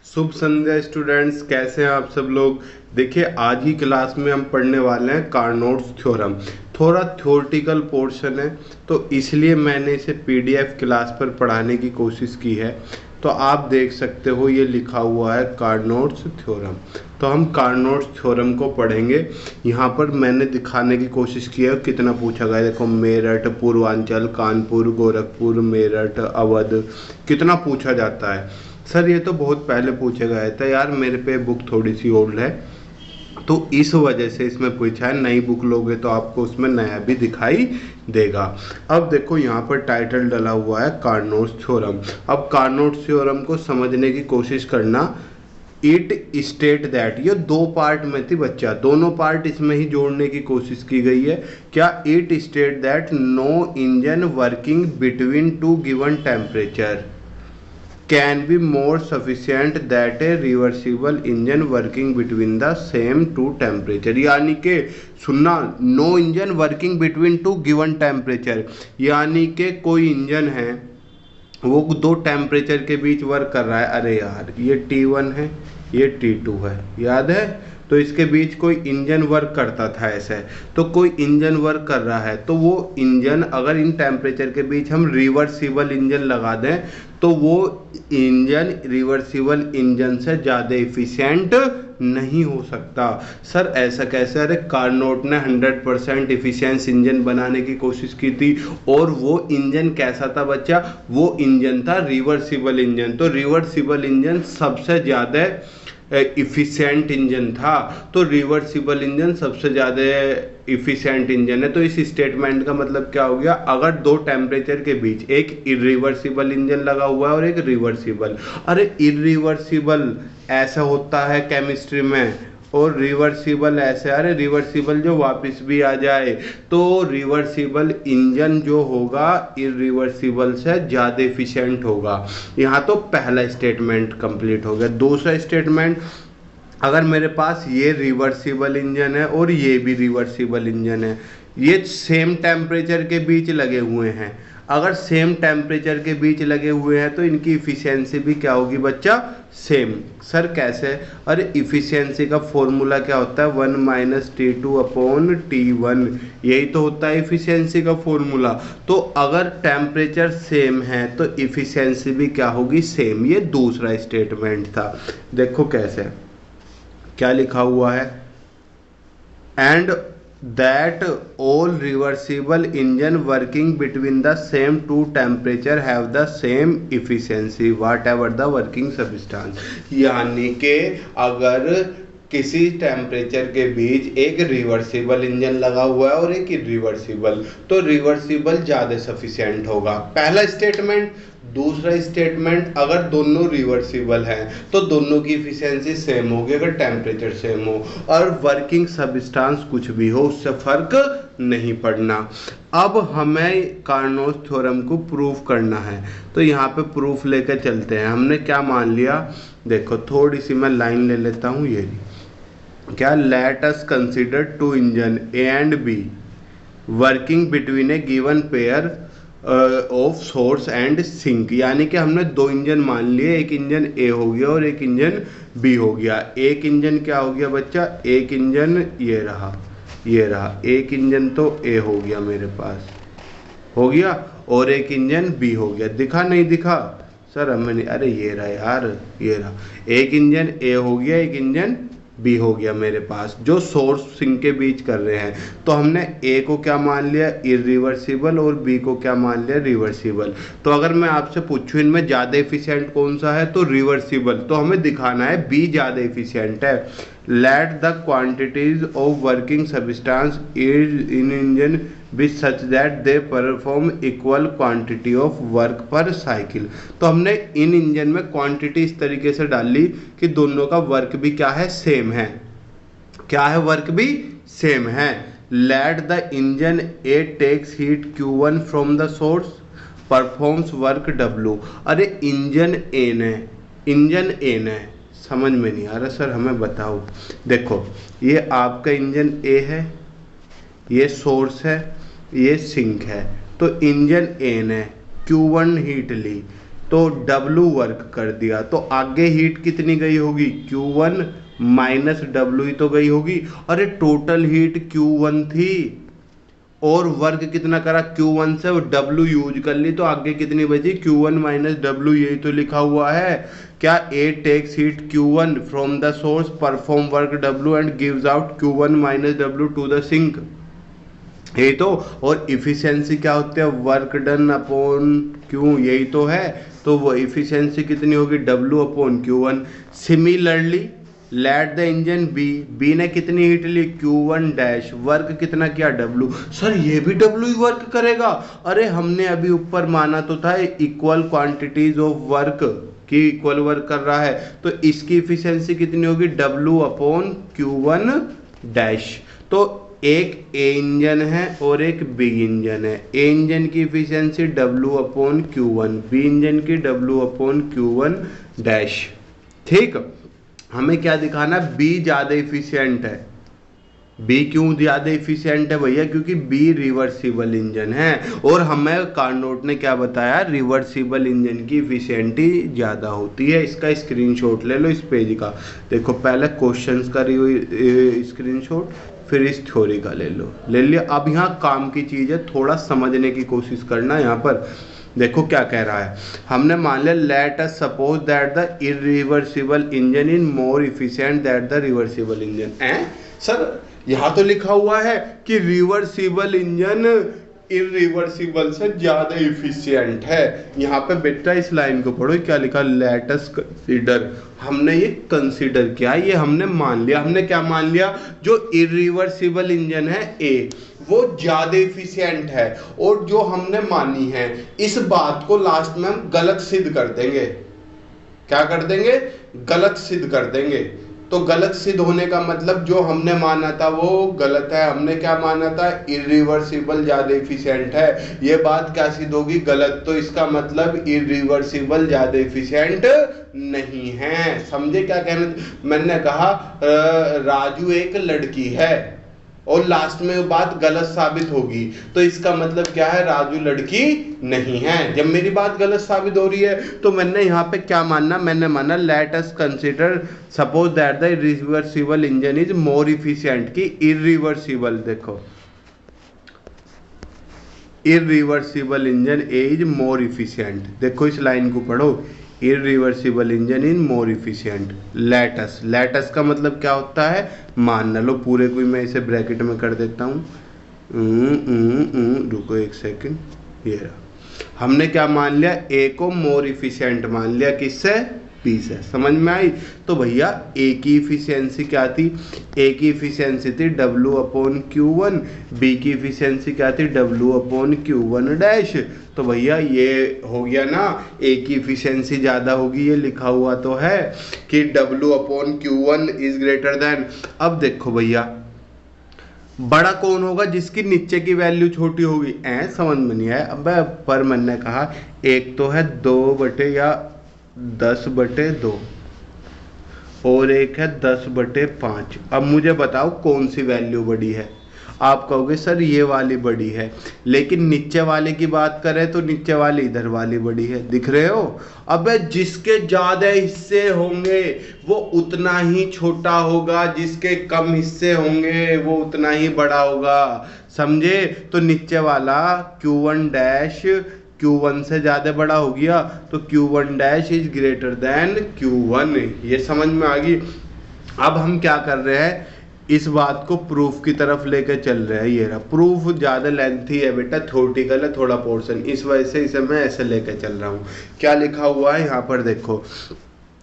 शुभ संध्या students, कैसे हैं आप सब लोग। देखिए, आज की क्लास में हम पढ़ने वाले हैं कार्नोट्स थ्योरम। थोड़ा थ्योरेटिकल पोर्शन है, तो इसलिए मैंने इसे पीडीएफ क्लास पर पढ़ाने की कोशिश की है। तो आप देख सकते हो, ये लिखा हुआ है कार्नोट्स थ्योरम। तो हम कार्नोट्स थ्योरम को पढ़ेंगे। यहाँ पर मैंने दिखाने की कोशिश की है कितना पूछा गया है। देखो, मेरठ, पूर्वांचल, कानपुर, गोरखपुर, मेरठ, अवध, कितना पूछा जाता है। सर ये तो बहुत पहले पूछा गया था यार, मेरे पे बुक थोड़ी सी ओल्ड है, तो इस वजह से इसमें पूछा है। नई बुक लोगे तो आपको उसमें नया भी दिखाई देगा। अब देखो, यहाँ पर टाइटल डला हुआ है कार्नोट्स थ्योरम। अब कार्नोट्स थ्योरम को समझने की कोशिश करना। इट स्टेट दैट, ये दो पार्ट में थी बच्चा, दोनों पार्ट इसमें ही जोड़ने की कोशिश की गई है। क्या? It state that no engine working between two given temperature can be more sufficient that a reversible engine working between the same two temperature। यानी कि सुनना, no engine working between two given temperature, यानी कि कोई engine है वो दो temperature के बीच वर्क कर रहा है। अरे यार, ये T1 है, ये T2 है, याद है। तो इसके बीच कोई इंजन वर्क करता था ऐसे। तो कोई इंजन वर्क कर रहा है, तो वो इंजन अगर इन टेम्परेचर के बीच हम रिवर्सिबल इंजन लगा दें, तो वो इंजन रिवर्सिबल इंजन से ज़्यादा इफिशिएंट नहीं हो सकता। सर ऐसा कैसे? अरे कार्नोट ने 100% इफिशिएंस इंजन बनाने की कोशिश की थी, और वो इंजन कैसा था बच्चा? वो इंजन था रिवर्सिबल इंजन। तो रिवर्सिबल इंजन सबसे ज़्यादा इफिशिएंट इंजन था। तो रिवर्सिबल इंजन सबसे ज़्यादा इफिशिएंट इंजन है। तो इस स्टेटमेंट का मतलब क्या हो गया? अगर दो टेम्परेचर के बीच एक इरिवर्सिबल इंजन लगा हुआ है और एक रिवर्सिबल। अरे इरिवर्सिबल ऐसा होता है केमिस्ट्री में, और रिवर्सिबल ऐसे, अरे रिवर्सिबल जो वापस भी आ जाए। तो रिवर्सिबल इंजन जो होगा इरिवर्सिबल से ज़्यादा एफिशिएंट होगा। यहाँ तो पहला स्टेटमेंट कंप्लीट हो गया। दूसरा स्टेटमेंट, अगर मेरे पास ये रिवर्सिबल इंजन है और ये भी रिवर्सिबल इंजन है, ये सेम टेम्परेचर के बीच लगे हुए हैं। अगर सेम टेम्परेचर के बीच लगे हुए हैं तो इनकी इफिशियंसी भी क्या होगी बच्चा? सेम। सर कैसे? अरे इफिशियंसी का फॉर्मूला क्या होता है? 1-T2/T1, यही तो होता है इफिशियंसी का फॉर्मूला। तो अगर टेम्परेचर सेम है तो इफिशियंसी भी क्या होगी? सेम। ये दूसरा स्टेटमेंट था। देखो कैसे, क्या लिखा हुआ है? And that all reversible engine working between the same two temperature have the same efficiency whatever the working substance. यानी कि अगर किसी टेम्परेचर के बीच एक रिवर्सिबल इंजन लगा हुआ है और एक इरिवर्सिबल, तो रिवर्सिबल ज़्यादा सफिशिएंट होगा, पहला स्टेटमेंट। दूसरा स्टेटमेंट, अगर दोनों रिवर्सिबल हैं तो दोनों की इफिशियंसी सेम होगी अगर टेम्परेचर सेम हो, और वर्किंग सब्सटेंस कुछ भी हो उससे फर्क नहीं पड़ना। अब हमें कार्नोट थ्योरम को प्रूफ करना है, तो यहाँ पे प्रूफ लेकर चलते हैं। हमने क्या मान लिया? देखो, थोड़ी सी मैं लाइन ले लेता हूँ। ये क्या? Let us consider two engine A and B working between a given pair of source and sink. यानी कि हमने दो इंजन मान लिए, एक इंजन ए हो गया और एक इंजन बी हो गया। एक इंजन क्या हो गया बच्चा? एक इंजन ये रहा, ये रहा, एक इंजन तो ए हो गया मेरे पास, हो गया, और एक इंजन बी हो गया। दिखा नहीं दिखा? सर हमें नहीं, अरे ये रहा यार, ये रहा। एक इंजन ए हो गया, एक इंजन बी हो गया मेरे पास, जो सोर्स सिंक के बीच कर रहे हैं। तो हमने ए को क्या मान लिया? इरिवर्सिबल, और बी को क्या मान लिया? रिवर्सिबल। तो अगर मैं आपसे पूछूं इनमें ज़्यादा एफिशिएंट कौन सा है, तो रिवर्सिबल। तो हमें दिखाना है बी ज़्यादा एफिशिएंट है। Let the quantities of working substance in engine be such that they perform equal quantity of work per cycle. तो हमने इन इंजन में क्वांटिटी इस तरीके से डाली कि दोनों का वर्क भी क्या है? सेम है। क्या है? वर्क भी सेम है। Let the engine A takes heat Q1 from the source, performs work W। अरे इंजन ए ने, इंजन ए ने, समझ में नहीं आ रहा सर, हमें बताओ। देखो, ये आपका इंजन ए है, ये सोर्स है, ये सिंक है। तो इंजन ए ने Q1 हीट ली, तो W वर्क कर दिया, तो आगे हीट कितनी गई होगी, Q1 माइनस W ही तो गई होगी। अरे टोटल हीट Q1 थी और वर्क कितना करा, Q1 से W यूज कर ली, तो आगे कितनी बची, Q1 माइनस W, यही तो लिखा हुआ है। क्या, A takes heat Q1 from the source, perform work W and gives out Q1 minus W to the sink, यही तो। और इफिशियंसी क्या होती है, वर्क डन अपॉन Q, यही तो है। तो वो इफिशियंसी कितनी होगी, W upon Q1। Similarly let the engine B ने कितनी हीट ली, Q1 डैश, वर्क कितना किया, W। सर ये भी W ही वर्क करेगा, अरे हमने अभी ऊपर माना तो था इक्वल क्वांटिटीज ऑफ वर्क की इक्वल वर्क कर रहा है, तो इसकी इफिशियंसी कितनी होगी, W अपॉन Q1 डैश। तो एक ए इंजन है और एक बी इंजन है, ए इंजन की efficiency W upon Q1, B engine की W अपॉन Q1 डैश। ठीक, हमें क्या दिखाना, बी ज़्यादा इफिशियंट है। बी क्यों ज़्यादा इफिशियंट है भैया, क्योंकि बी रिवर्सिबल इंजन है, और हमें कार्नोट ने क्या बताया, रिवर्सिबल इंजन की इफिशियंटी ज़्यादा होती है। इसका स्क्रीनशॉट ले लो इस पेज का, देखो पहले क्वेश्चंस का स्क्रीनशॉट, फिर इस थ्योरी का ले लो, ले लिया। अब यहाँ काम की चीज़ है, थोड़ा समझने की कोशिश करना। यहाँ पर देखो क्या कह रहा है, हमने मान लिया let us suppose that the irreversible engine is more efficient that the reversible engine. Sir यहाँ तो लिखा हुआ है कि रिवर्सिबल इंजन इरिवर्सिबल से ज्यादा इफिशिएंट है। यहाँ पे बेटा इस लाइन को पढ़ो, क्या लिखा, लेट अस कंसीडर, हमने ये कंसीडर किया, ये हमने मान लिया। हमने क्या मान लिया, जो इरिवर्सिबल इंजन है ए, वो ज्यादा इफिशिएंट है, और जो हमने मानी है इस बात को लास्ट में हम गलत सिद्ध कर देंगे। क्या कर देंगे, गलत सिद्ध कर देंगे। तो गलत सिद्ध होने का मतलब जो हमने माना था वो गलत है। हमने क्या माना था, इरिवर्सिबल ज्यादा इफिशिएंट है, ये बात क्या सिद्ध होगी, गलत। तो इसका मतलब इरिवर्सिबल ज्यादा इफिशिएंट नहीं है। समझे क्या कहना, मैंने कहा राजू एक लड़की है और लास्ट में वो बात गलत साबित होगी, तो इसका मतलब क्या है, राजू लड़की नहीं है। जब मेरी बात गलत साबित हो रही है तो मैंने यहाँ पे क्या मानना, मैंने माना late us consider suppose that the irreversible engine is more efficient, की इरिवर्सिबल, देखो irreversible engine A is more efficient, देखो इस लाइन को पढ़ो, इरिवर्सिबल इंजन इन मोर इफिशिएंट। लेटस, लेटस का मतलब क्या होता है, मान लो पूरे को मैं इसे ब्रैकेट में कर देता हूँ, रुको एक सेकंड, ये रहा। हमने क्या मान लिया, ए को मोर इफिशिएंट मान लिया, किससे, बी से। समझ में आई। तो भैया ए की इफिशियंसी क्या थी, ए की इफिशियंसी थी W अपॉन Q1, बी की इफिशियंसी क्या थी, W अपॉन Q1 डैश। तो भैया ये हो गया ना, ए की इफिशियंसी ज़्यादा होगी, ये लिखा हुआ तो है कि W upon Q1 is greater than. अब देखो भैया बड़ा कौन होगा, जिसकी नीचे की वैल्यू छोटी होगी। समझ में नहीं आया। अब पर मैंने कहा एक तो है 2/10/2 और एक है 10/5। अब मुझे बताओ कौन सी वैल्यू बड़ी है। आप कहोगे सर ये वाली बड़ी है, लेकिन नीचे वाले की बात करें तो नीचे वाली इधर वाली बड़ी है, दिख रहे हो। अबे जिसके ज्यादा हिस्से होंगे वो उतना ही छोटा होगा, जिसके कम हिस्से होंगे वो उतना ही बड़ा होगा, समझे। तो नीचे वाला Q1 डैश Q1 से ज्यादा बड़ा हो गया, तो Q1 dash is greater than Q1। ये समझ में आ गई। अब हम क्या कर रहे हैं, इस बात को प्रूफ की तरफ लेके चल रहे हैं। ये रहा प्रूफ, ज़्यादा लेंथी है बेटा, थ्योरेटिकल है थोड़ा पोर्शन, इस वजह से इसे मैं ऐसे लेके चल रहा हूँ। क्या लिखा हुआ है यहाँ पर देखो,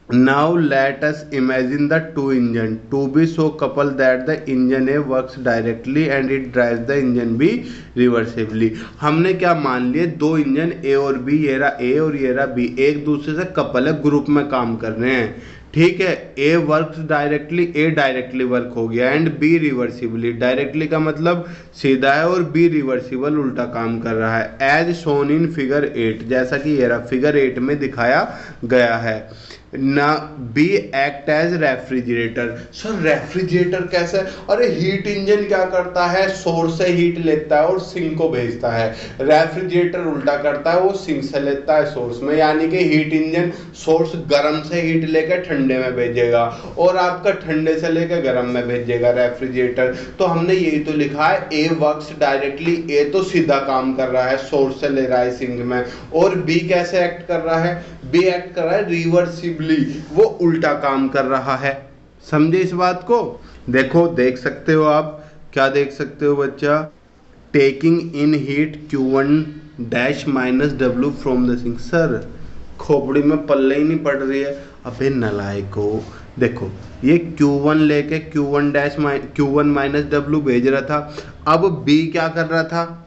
now let us imagine the two engine to be so couple that the engine A works directly and it drives the engine B reversibly. हमने क्या मान लिए, दो इंजन ए और बी, ये रहा ए और ये रहा बी, एक दूसरे से कपल है, ग्रुप में काम कर रहे हैं, ठीक है। ए वर्क्स डायरेक्टली, ए डायरेक्टली वर्क हो गया, एंड बी रिवर्सिबली, डायरेक्टली का मतलब सीधा है और बी रिवर्सिबल उल्टा काम कर रहा है। एज शोन इन फिगर 8, जैसा कि ये रहा फिगर 8 में दिखाया गया है। ना B act as refrigerator. Sir refrigerator कैसे? अरे हीट इंजन क्या करता है, सोर्स से हीट लेता है और सिंक को भेजता है। रेफ्रिजरेटर उल्टा करता है, वो सिंक से लेता है सोर्स में, यानी कि हीट इंजन सोर्स गर्म से हीट लेकर ठंडे में भेजेगा और आपका ठंडे से लेकर गर्म में भेजेगा रेफ्रिजरेटर। तो हमने यही तो लिखा है, ए वर्क्स डायरेक्टली, ए तो सीधा काम कर रहा है, सोर्स से ले रहा है सिंक में, और बी कैसे एक्ट कर रहा है, बी एक्ट कर रहा है रिवर्सिबली, वो उल्टा काम कर रहा है। समझे इस बात को? देखो देख सकते हो आप, क्या देख सकते हो बच्चा, taking in heat Q1 dash minus W from the sink. Sir खोपड़ी में पल्ले ही नहीं पड़ रही है। अबे नलायको, देखो ये Q1 लेके Q1 माइनस डब्ल्यू भेज रहा था, अब B क्या कर रहा था,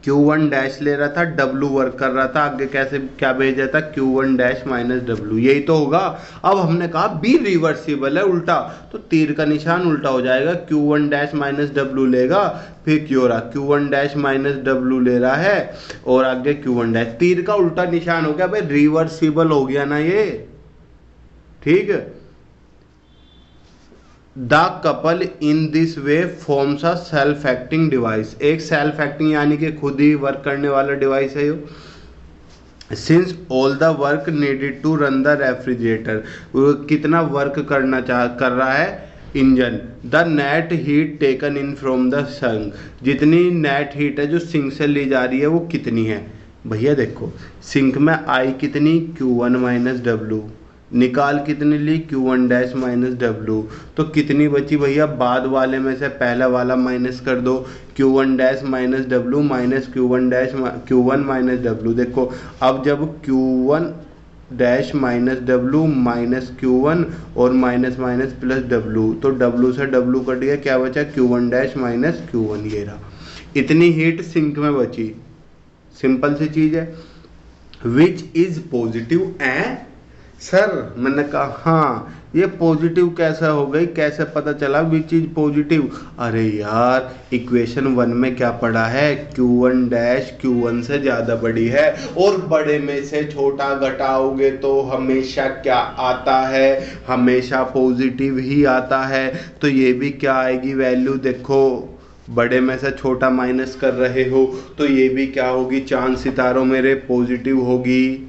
Q1 डैश ले रहा था, W वर्क कर रहा था, आगे कैसे क्या भेजा था, Q1 डैश माइनस डब्ल्यू, यही तो होगा। अब हमने कहा B रिवर्सिबल है, उल्टा, तो तीर का निशान उल्टा हो जाएगा, Q1 डैश माइनस डब्ल्यू लेगा, फिर क्यों रहा Q1 डैश माइनस डब्ल्यू ले रहा है और आगे Q1 डैश, तीर का उल्टा निशान हो गया भाई, रिवर्सिबल हो गया ना ये, ठीक है। The couple in this way forms a self acting device, एक सेल्फ एक्टिंग यानी कि खुद ही वर्क करने वाला डिवाइस है ये। Since all the work needed to run the refrigerator, कितना वर्क कर रहा है engine, the net heat taken in from the sink, जितनी नेट हीट है जो सिंक से ली जा रही है वो कितनी है भैया। देखो सिंक में आई कितनी, Q1 माइनस डब्ल्यू, निकाल कितनी ली, Q1 डैश माइनस डब्ल्यू, तो कितनी बची भैया, बाद वाले में से पहला वाला माइनस कर दो, Q1 dash minus W minus Q1 minus W. देखो अब जब Q1 dash minus W minus Q1 और माइनस माइनस प्लस डब्ल्यू, तो डब्ल्यू से डब्ल्यू कट गया, क्या बचा, Q1 डैश माइनस Q1, ये रहा, इतनी हीट सिंक में बची। सिंपल सी चीज है। Which is positive and, sir मैंने कहा हाँ ये पॉजिटिव कैसा हो गई, कैसे पता चला विच इज पॉजिटिव? अरे यार इक्वेशन 1 में क्या पढ़ा है, Q1 डैश Q1 से ज्यादा बड़ी है और बड़े में से छोटा घटाओगे तो हमेशा क्या आता है, हमेशा पॉजिटिव ही आता है। तो ये भी क्या आएगी वैल्यू, देखो बड़े में से छोटा माइनस कर रहे हो तो ये भी क्या होगी, चांद सितारों मेरे पॉजिटिव होगी।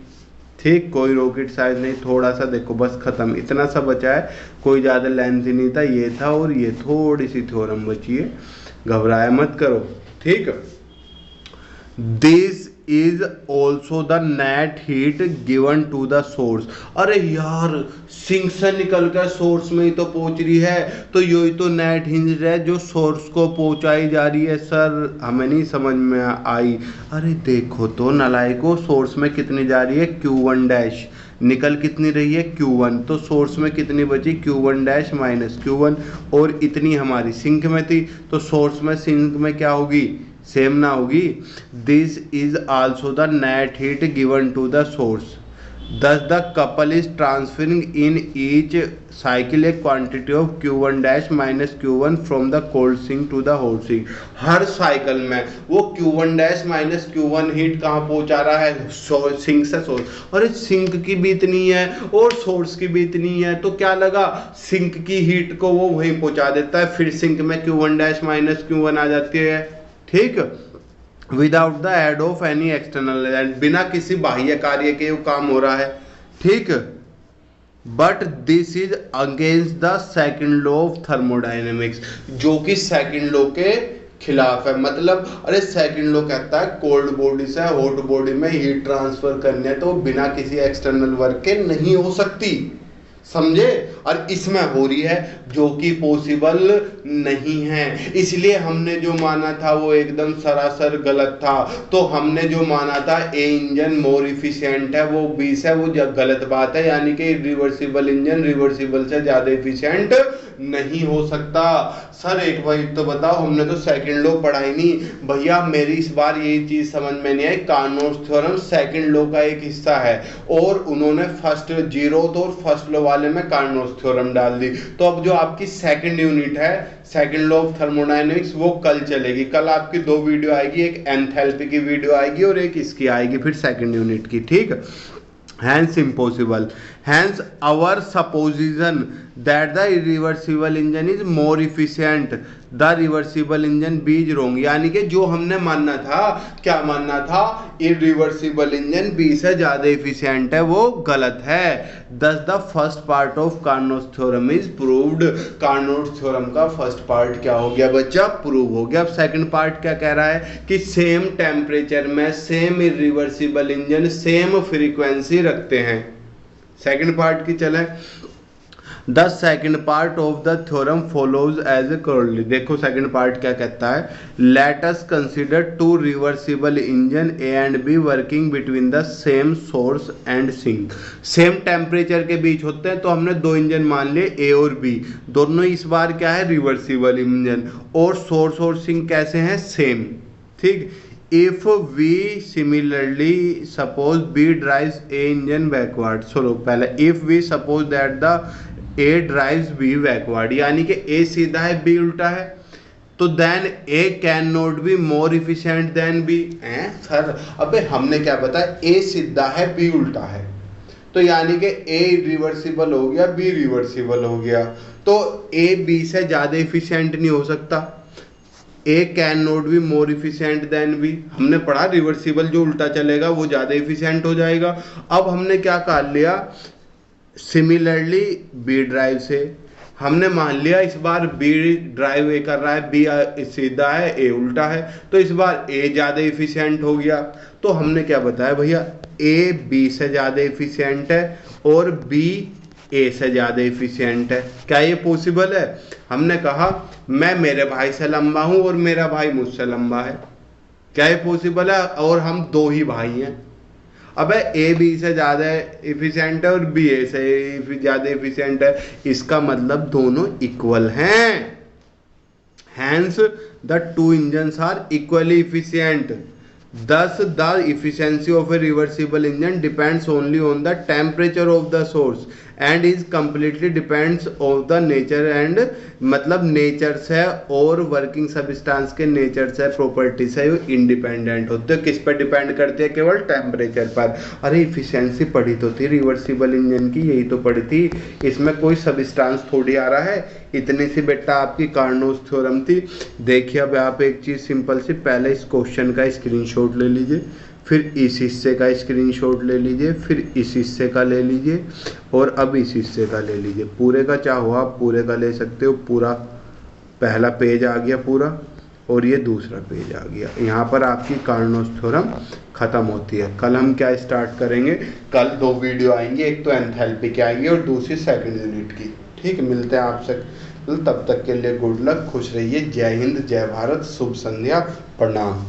ठीक, कोई रॉकेट साइंस नहीं, थोड़ा सा देखो बस खत्म, इतना सा बचा है, कोई ज़्यादा लेंथ ही नहीं था, ये था और ये थोड़ी सी थ्योरम बची है, घबराया मत करो, ठीक। This is also the net heat given to the source. अरे यार सिंक से निकल कर सोर्स में ही तो पहुंच रही है, तो यही तो नेट हीट है जो सोर्स को पहुंचाई जा रही है। सर हमें नहीं समझ में आई। अरे देखो तो नलायको, सोर्स में कितनी जा रही है, Q1 डैश, निकल कितनी रही है, Q1, तो सोर्स में कितनी बची, Q1 डैश माइनस Q1, और इतनी हमारी सिंक में थी, तो सोर्स में सिंक में क्या होगी, सेम ना होगी। This is also the net heat given to the source, thus the couple is transferring in each cycle a quantity of Q1 dash minus Q1 from the cold sink to the hot sink। Her cycle में वो Q1 dash minus Q1 heat कहाँ पहुंचा रहा है, sink से source. अरे sink की भी इतनी है और सोर्स की भी इतनी है, तो क्या लगा, सिंक की हीट को वो वहीं पहुंचा देता है, फिर सिंक में Q1 dash minus Q1 आ जाती है, ठीक। Without the aid of any external element, बिना किसी बाह्य कार्य के वो काम हो रहा है, ठीक। But this is against the second law of thermodynamics, जो कि सेकंड लॉ के खिलाफ है। मतलब अरे सेकंड लॉ कहता है कोल्ड बॉडी से हॉट बॉडी में हीट ट्रांसफर करने है तो बिना किसी एक्सटर्नल वर्क के नहीं हो सकती, समझे, और इसमें हो रही है जो कि पॉसिबल नहीं है। इसलिए हमने जो माना था वो एकदम सरासर गलत था। तो हमने जो माना था ए इंजन मोर इफिशिएंट है, वो 20 है, वो गलत बात है, यानी कि रिवर्सिबल इंजन रिवर्सिबल से ज्यादा इफिशिएंट नहीं हो सकता। सर एक बार तो बताओ, हमने तो सेकंड लॉ पढ़ा ही नहीं भैया। मेरी इस बार ये चीज समझ में नहीं आई, कार्नोट्स थ्योरम सेकंड लॉ का एक हिस्सा है और उन्होंने फर्स्ट जीरोथ और फर्स्ट लॉ वाले में कार्नोट्स थ्योरम डाल दी। तो अब जो आपकी सेकंड यूनिट है सेकंड लॉ ऑफ थर्मोडायनेमिक्स वो कल चलेगी। कल आपकी 2 वीडियो आएगी, एक एंथैल्पी की वीडियो आएगी और एक इसकी आएगी फिर सेकंड यूनिट की, ठीक। Hence impossible Hence, our supposition that the irreversible engine is more efficient, the reversible engine B is wrong। यानी कि जो हमने मानना था, क्या मानना था, irreversible engine B से ज़्यादा efficient है, वो गलत है। Thus the first part of Carnot's theorem is proved। Carnot's theorem का first part क्या हो गया बच्चा, प्रूव हो गया। अब second part क्या कह रहा है कि सेम टेम्परेचर में same irreversible engine same frequency रखते हैं। सेकंड पार्ट की चले, the second part of the theorem follows as a corollary. देखो सेकंड पार्ट क्या कहता है, let us consider two reversible engine A and B working between the same source and sink. Same temperature के बीच होते हैं, तो हमने दो इंजन मान लिए ए और बी, दोनों इस बार क्या है, रिवर्सिबल इंजन, और सोर्स और सिंक कैसे हैं, सेम। ठीक, if we similarly suppose B drives A engine backward, चलो पहले if we suppose that the A drives B backward, यानी कि A सीधा है B उल्टा है, तो then A cannot be more efficient than B। Sir अबे हमने क्या बताया, A सीधा है B उल्टा है, तो यानी कि A रिवर्सिबल हो गया B रिवर्सिबल हो गया, तो A B से ज़्यादा इफिशियंट नहीं हो सकता। A can not be more efficient than B, हमने पढ़ा रिवर्सिबल जो उल्टा चलेगा वो ज़्यादा इफिशियंट हो जाएगा। अब हमने क्या कर लिया, सिमिलरली बी ड्राइव से हमने मान लिया इस बार बी ड्राइव ए कर रहा है, बी सीधा है ए उल्टा है, तो इस बार ए ज़्यादा इफिशियंट हो गया। तो हमने क्या बताया भैया, ए बी से ज़्यादा इफिशियंट है और बी ए से ज़्यादा इफिशियंट है। क्या ये पॉसिबल है? हमने कहा मैं मेरे भाई से लंबा हूँ और मेरा भाई मुझसे लंबा है, क्या ये पॉसिबल है? और हम दो ही भाई हैं। अबे ए बी से ज़्यादा इफिशियंट है और बी ए से ज़्यादा इफिशियंट है, इसका मतलब दोनों इक्वल हैं। Hence the two engines are equally efficient. Thus, the efficiency of a reversible engine depends only on the temperature of the source and is completely depends on the nature and मतलब nature से और working substance के nature से, property से independent होते हैं। किस पर डिपेंड करते हैं? केवल टेम्परेचर पर। अरे इफिशियंसी पढ़ी तो थी रिवर्सिबल इंजन की, यही तो पढ़ी थी, इसमें कोई सब्सटेंस थोड़ी आ रहा है। इतनी सी बेटा आपकी कार्नोस थ्योरम थी। देखिए अब आप एक चीज़ सिंपल सी, पहले इस क्वेश्चन का स्क्रीनशॉट ले लीजिए, फिर इस हिस्से का स्क्रीनशॉट ले लीजिए, फिर इस हिस्से का ले लीजिए और अब इस हिस्से का ले लीजिए। पूरे का चाहो आप पूरे का ले सकते हो, पूरा पहला पेज आ गया पूरा और ये दूसरा पेज आ गया। यहाँ पर आपकी कार्नोस थ्योरम ख़त्म होती है। कल हम क्या स्टार्ट करेंगे, कल दो वीडियो आएंगी, एक तो एंथैल्पी की आएगी और दूसरी सेकंड यूनिट की। ठीक, मिलते हैं आपसे। तब तक के लिए गुड लक, खुश रहिए। जय हिंद, जय भारत, शुभ संध्या, प्रणाम।